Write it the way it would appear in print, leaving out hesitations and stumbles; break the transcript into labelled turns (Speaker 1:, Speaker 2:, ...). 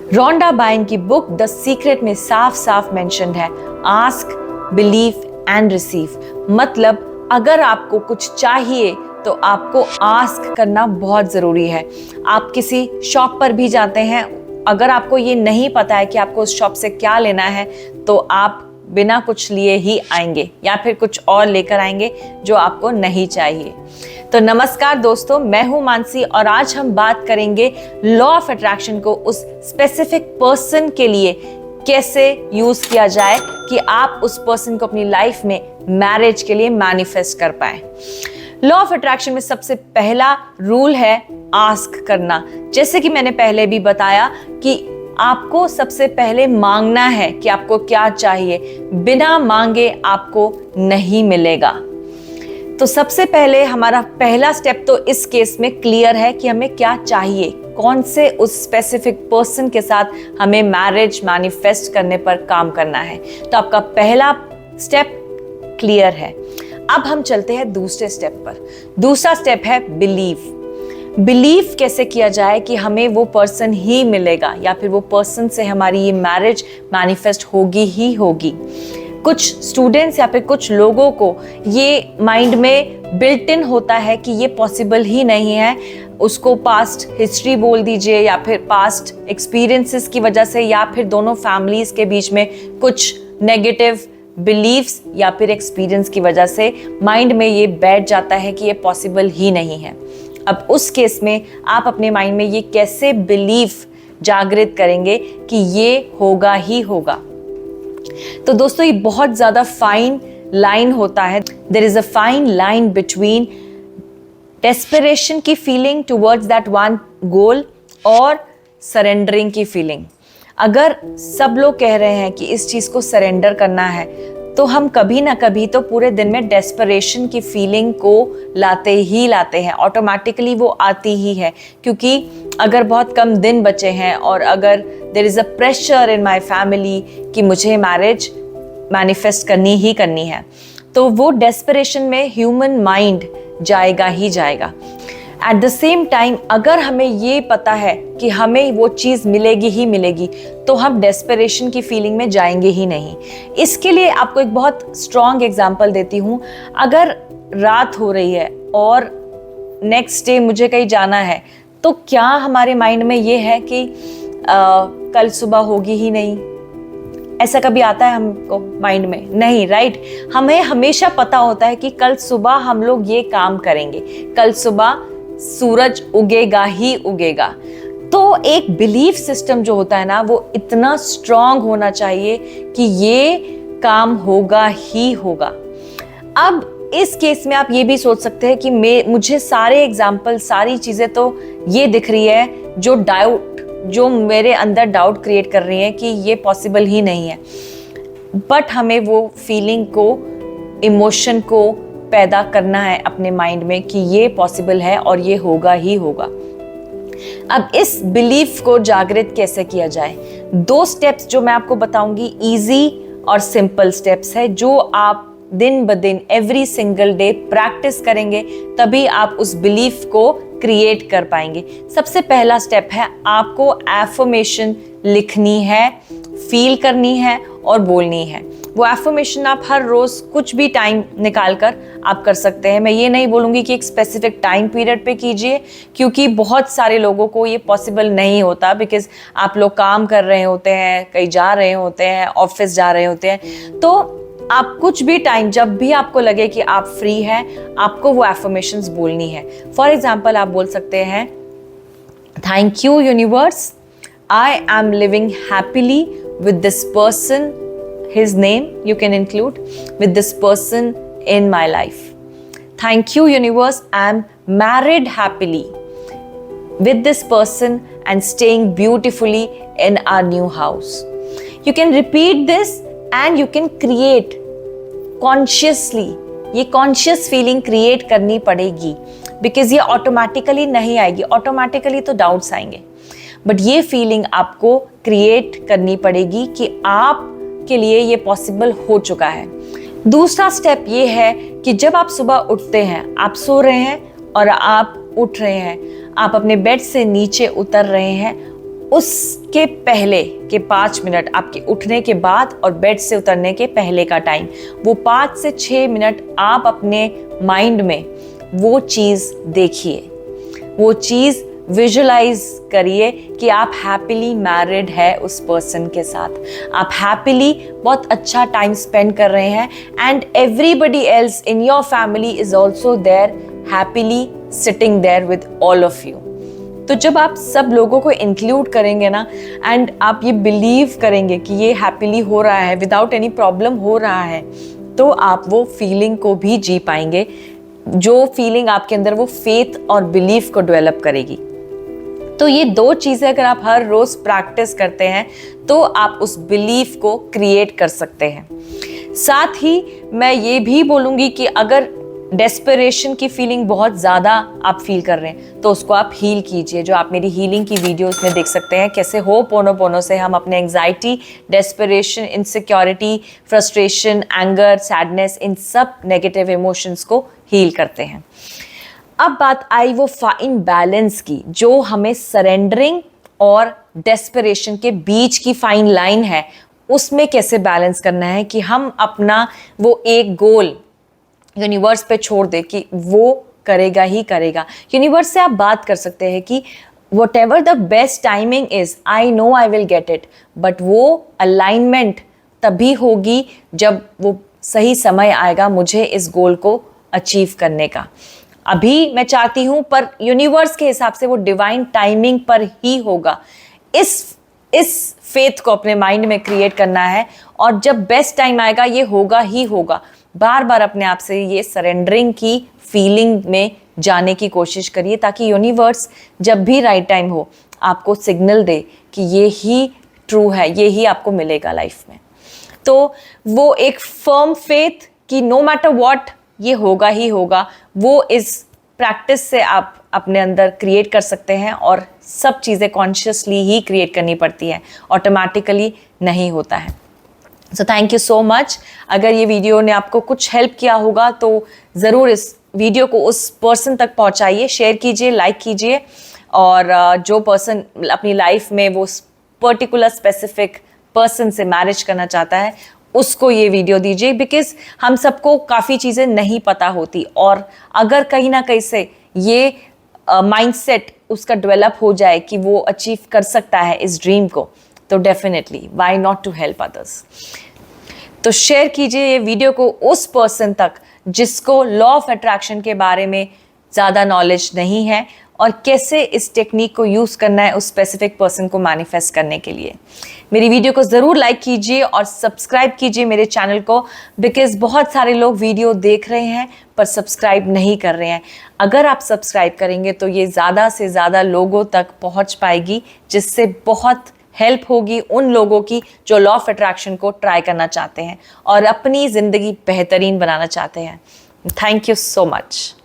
Speaker 1: रोंडा बाइन की book the secret में साफ साफ मेंशन्ड है, आस्क, बिलीव एंड रिसीव। मतलब अगर आपको कुछ चाहिए तो आपको आस्क करना बहुत जरूरी है। आप किसी शॉप पर भी जाते हैं, अगर आपको ये नहीं पता है कि आपको उस शॉप से क्या लेना है तो आप बिना कुछ लिए ही आएंगे या फिर कुछ और लेकर आएंगे जो आपको नहीं चाहिए। तो नमस्कार दोस्तों, मैं हूं मानसी और आज हम बात करेंगे लॉ ऑफ अट्रैक्शन को उस स्पेसिफिक पर्सन के लिए कैसे यूज किया जाए कि आप उस पर्सन को अपनी लाइफ में मैरिज के लिए मैनिफेस्ट कर पाए। लॉ ऑफ अट्रैक्शन में सबसे पहला रूल है आस्क करना। जैसे कि मैंने पहले भी बताया कि आपको सबसे पहले मांगना है कि आपको क्या चाहिए, बिना मांगे आपको नहीं मिलेगा। तो सबसे पहले हमारा पहला स्टेप तो इस केस में क्लियर है कि हमें क्या चाहिए, कौन से उस स्पेसिफिक पर्सन के साथ हमें मैरिज मैनिफेस्ट करने पर काम करना है। तो आपका पहला स्टेप क्लियर है। अब हम चलते हैं दूसरे स्टेप पर। दूसरा स्टेप है बिलीव। बिलीव कैसे किया जाए कि हमें वो पर्सन ही मिलेगा या फिर वो पर्सन से हमारी ये मैरिज मैनिफेस्ट होगी ही होगी। कुछ स्टूडेंट्स या फिर कुछ लोगों को ये माइंड में बिल्ट इन होता है कि ये पॉसिबल ही नहीं है। उसको पास्ट हिस्ट्री बोल दीजिए या फिर पास्ट एक्सपीरियंसेस की वजह से या फिर दोनों फैमिलीज के बीच में कुछ नेगेटिव बिलीव्स या फिर एक्सपीरियंस की वजह से माइंड में ये बैठ जाता है कि ये पॉसिबल ही नहीं है। अब उस केस में आप अपने माइंड में ये कैसे बिलीव जागृत करेंगे कि ये होगा ही होगा। तो दोस्तों, ये बहुत ज्यादा फाइन लाइन होता है। There is a fine line between desperation की feeling towards that one goal और सरेंडरिंग की फीलिंग। अगर सब लोग कह रहे हैं कि इस चीज को सरेंडर करना है तो हम कभी ना कभी तो पूरे दिन में डेस्परेशन की फीलिंग को लाते हैं, ऑटोमेटिकली वो आती ही है। क्योंकि अगर बहुत कम दिन बचे हैं और अगर there is a pressure in my family कि मुझे मैरिज मैनिफेस्ट करनी ही करनी है, तो वो डेस्परेशन में ह्यूमन माइंड जाएगा ही जाएगा। एट द सेम टाइम अगर हमें ये पता है कि हमें वो चीज़ मिलेगी ही मिलेगी तो हम डेस्परेशन की फीलिंग में जाएंगे ही नहीं। इसके लिए आपको एक बहुत स्ट्रॉन्ग एग्जांपल देती हूँ। अगर रात हो रही है और नेक्स्ट डे मुझे कहीं जाना है तो क्या हमारे माइंड में ये है कि कल सुबह होगी ही नहीं? ऐसा कभी आता है हमको माइंड में? नहीं, राइट। हमें हमेशा पता होता है कि कल सुबह हम लोग ये काम करेंगे, कल सुबह सूरज उगेगा ही उगेगा। तो एक बिलीफ सिस्टम जो होता है ना, वो इतना स्ट्रांग होना चाहिए कि ये काम होगा ही होगा। अब इस केस में आप ये भी सोच सकते हैं कि मुझे सारे एग्जाम्पल, सारी चीजें तो ये दिख रही है जो मेरे अंदर डाउट क्रिएट कर रही है कि ये पॉसिबल ही नहीं है। बट हमें वो फीलिंग को, इमोशन को पैदा करना है अपने माइंड में कि ये पॉसिबल है और ये होगा ही होगा। अब इस बिलीफ को जागृत कैसे किया जाए? 2 स्टेप्स जो मैं आपको बताऊंगी, इजी और सिंपल स्टेप्स है, जो आप दिन ब दिन एवरी सिंगल डे प्रैक्टिस करेंगे तभी आप उस बिलीफ को क्रिएट कर पाएंगे। सबसे पहला स्टेप है, आपको एफर्मेशन लिखनी है, फील करनी है और बोलनी है। वो एफर्मेशन आप हर रोज कुछ भी टाइम निकाल कर आप कर सकते हैं। मैं ये नहीं बोलूँगी कि एक स्पेसिफिक टाइम पीरियड पे कीजिए, क्योंकि बहुत सारे लोगों को ये पॉसिबल नहीं होता, बिकॉज आप लोग काम कर रहे होते हैं, कहीं जा रहे होते हैं, ऑफिस जा रहे होते हैं। तो आप कुछ भी टाइम, जब भी आपको लगे कि आप फ्री हैं, आपको वो एफर्मेशंस बोलनी है। फॉर एग्जाम्पल आप बोल सकते हैं, thank you universe, I am living happily with this person, his name you can include, with this person in my life. Thank you universe, I am married happily with this person and staying beautifully in our new house. You can repeat this and you can create consciously. ये conscious feeling create करनी पड़ेगी, because ये automatically नहीं आएगी। Automatically तो doubts आएंगे, but ये feeling आपको क्रिएट करनी पड़ेगी कि आप के लिए ये पॉसिबल हो चुका है। दूसरा स्टेप ये है कि जब आप सुबह उठते हैं, आप सो रहे हैं और आप उठ रहे हैं, आप अपने बेड से नीचे उतर रहे हैं, उसके पहले के 5 मिनट, आपके उठने के बाद और बेड से उतरने के पहले का टाइम, वो 5 से 6 मिनट आप अपने माइंड में वो चीज़ देखिए, वो चीज़ विजुलाइज करिए कि आप हैप्पीली मैरिड है उस पर्सन के साथ, आप हैप्पीली बहुत अच्छा टाइम स्पेंड कर रहे हैं and everybody else in your family is also there happily sitting there with all of you. तो जब आप सब लोगों को इंक्लूड करेंगे ना एंड आप ये बिलीव करेंगे कि ये हैप्पीली हो रहा है, विदाउट एनी प्रॉब्लम हो रहा है, तो आप वो फीलिंग को भी जी पाएंगे, जो फीलिंग आपके अंदर वो फेथ और बिलीफ को डेवलप करेगी। तो ये 2 चीज़ें अगर आप हर रोज प्रैक्टिस करते हैं तो आप उस बिलीफ को क्रिएट कर सकते हैं। साथ ही मैं ये भी बोलूँगी कि अगर डेस्परेशन की फीलिंग बहुत ज़्यादा आप फील कर रहे हैं तो उसको आप हील कीजिए, जो आप मेरी हीलिंग की वीडियोस में देख सकते हैं, कैसे होपोनोपोनो से हम अपने anxiety, desperation, insecurity, frustration, anger, sadness, इन सब नेगेटिव इमोशंस को हील करते हैं। अब बात आई वो फाइन बैलेंस की, जो हमें सरेंडरिंग और डेस्परेशन के बीच की फाइन लाइन है, उसमें कैसे बैलेंस करना है कि हम अपना वो एक गोल यूनिवर्स पे छोड़ दे कि वो करेगा ही करेगा। यूनिवर्स से आप बात कर सकते हैं कि whatever the best timing is, I know I will get it, but वो अलाइनमेंट तभी होगी जब वो सही समय आएगा मुझे इस गोल को अचीव करने का। अभी मैं चाहती हूँ पर यूनिवर्स के हिसाब से वो डिवाइन टाइमिंग पर ही होगा। इस फेथ को अपने माइंड में क्रिएट करना है और जब बेस्ट टाइम आएगा ये होगा ही होगा। बार बार अपने आप से ये सरेंडरिंग की फीलिंग में जाने की कोशिश करिए ताकि यूनिवर्स जब भी राइट टाइम हो आपको सिग्नल दे कि ये ही ट्रू है, ये ही आपको मिलेगा लाइफ में। तो वो एक फर्म फेथ कि नो मैटर व्हाट ये होगा ही होगा, वो इस प्रैक्टिस से आप अपने अंदर क्रिएट कर सकते हैं और सब चीज़ें कॉन्शियसली ही क्रिएट करनी पड़ती है, ऑटोमेटिकली नहीं होता है। So thank you so much. अगर ये वीडियो ने आपको कुछ हेल्प किया होगा तो ज़रूर इस वीडियो को उस पर्सन तक पहुंचाइए, शेयर कीजिए, लाइक कीजिए, और जो पर्सन अपनी लाइफ में वो पर्टिकुलर स्पेसिफिक पर्सन से मैरिज करना चाहता है उसको ये वीडियो दीजिए, बिकॉज हम सबको काफ़ी चीज़ें नहीं पता होती और अगर कहीं ना कहीं से ये माइंडसेट उसका डेवलप हो जाए कि वो अचीव कर सकता है इस ड्रीम को, तो definitely why not to help others. तो शेयर कीजिए ये वीडियो को उस पर्सन तक जिसको लॉ ऑफ अट्रैक्शन के बारे में ज़्यादा नॉलेज नहीं है और कैसे इस टेक्निक को यूज़ करना है उस स्पेसिफिक पर्सन को मैनिफेस्ट करने के लिए। मेरी वीडियो को ज़रूर लाइक कीजिए और सब्सक्राइब कीजिए मेरे चैनल को, बिकॉज बहुत सारे लोग वीडियो देख रहे हैं पर सब्सक्राइब नहीं कर रहे हैं। अगर आप सब्सक्राइब करेंगे तो ये ज़्यादा से ज़्यादा लोगों तक पहुँच पाएगी, जिससे बहुत हेल्प होगी उन लोगों की जो लॉ ऑफ अट्रैक्शन को ट्राई करना चाहते हैं और अपनी ज़िंदगी बेहतरीन बनाना चाहते हैं। Thank you so much.